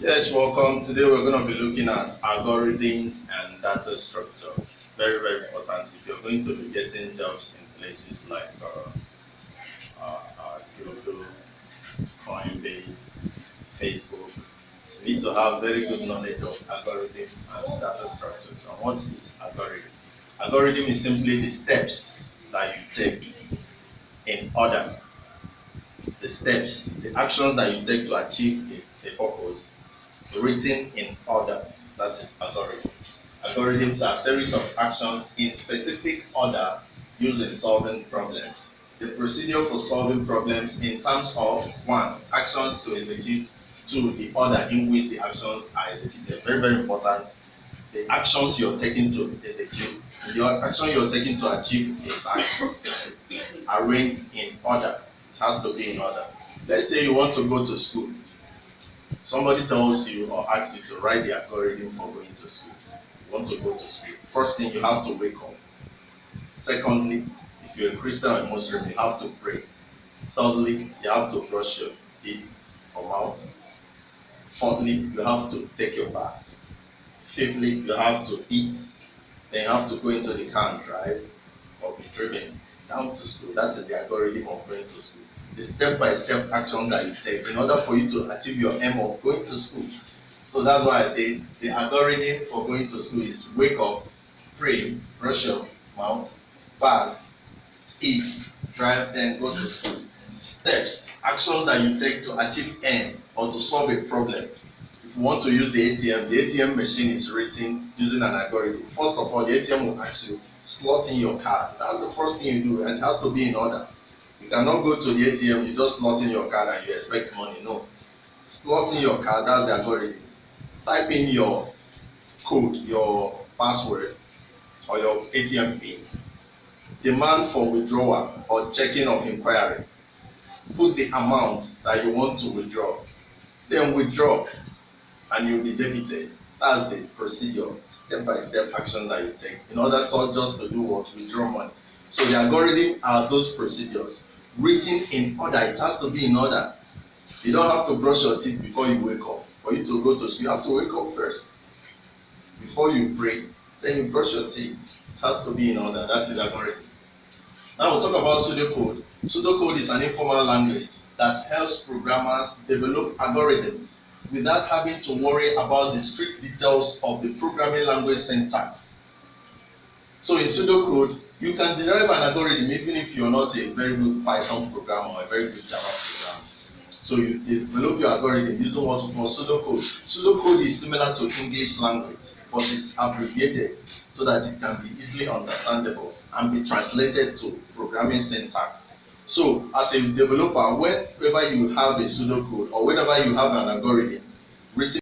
Yes, welcome. Today we're going to be looking at algorithms and data structures. Very, very important if you're going to be getting jobs in places like Google, Coinbase, Facebook. You need to have very good knowledge of algorithm and data structures. And what is algorithm? Algorithm is simply the steps that you take in order. The steps, the actions that you take to achieve a purpose written in order. That is algorithm. Algorithms are a series of actions in specific order used in solving problems. The procedure for solving problems in terms of 1. Actions to execute, 2. The order in which the actions are executed. Very, very important. The actions you're taking to execute, the action you're taking to achieve a task, arranged in order. It has to be in order. Let's say you want to go to school. Somebody tells you or asks you to write the algorithm for going to school. You want to go to school. First thing, you have to wake up. Secondly, if you're a Christian or a Muslim, you have to pray. Thirdly, you have to brush your teeth or mouth. Fourthly, you have to take your bath. Fifthly, you have to eat. Then you have to go into the car and drive or be driven down to school. That is the algorithm of going to school. The step-by-step action that you take in order for you to achieve your aim of going to school. So that's why I say the algorithm for going to school is wake up, pray, brush your mouth, bath, eat, drive, then go to school. Steps, action that you take to achieve aim or to solve a problem. If you want to use the ATM machine is written using an algorithm. First of all, the ATM will ask you, slot in your card. That's the first thing you do, and it has to be in order. You cannot go to the ATM, you just slot in your card and you expect money. No. Slot in your card, that's the algorithm. Type in your code, your password, or your ATM PIN. Demand for withdrawal or checking of inquiry. Put the amount that you want to withdraw. Then withdraw, and you'll be debited. That's the procedure, step-by-step action that you take in order to just to do what? Withdraw money. So the algorithm are those procedures written in order. It has to be in order. You don't have to brush your teeth before you wake up. For you to go to school, you have to wake up first. Before you pray, then you brush your teeth. It has to be in order. That is algorithm. Now we'll talk about pseudocode. Pseudocode is an informal language that helps programmers develop algorithms without having to worry about the strict details of the programming language syntax. So in pseudocode, you can derive an algorithm even if you're not a very good Python programmer or a very good Java programmer. So you develop your algorithm using what we call pseudocode. Pseudocode is similar to English language, but it's abbreviated so that it can be easily understandable and be translated to programming syntax. So as a developer, whenever you have a pseudocode or whenever you have an algorithm written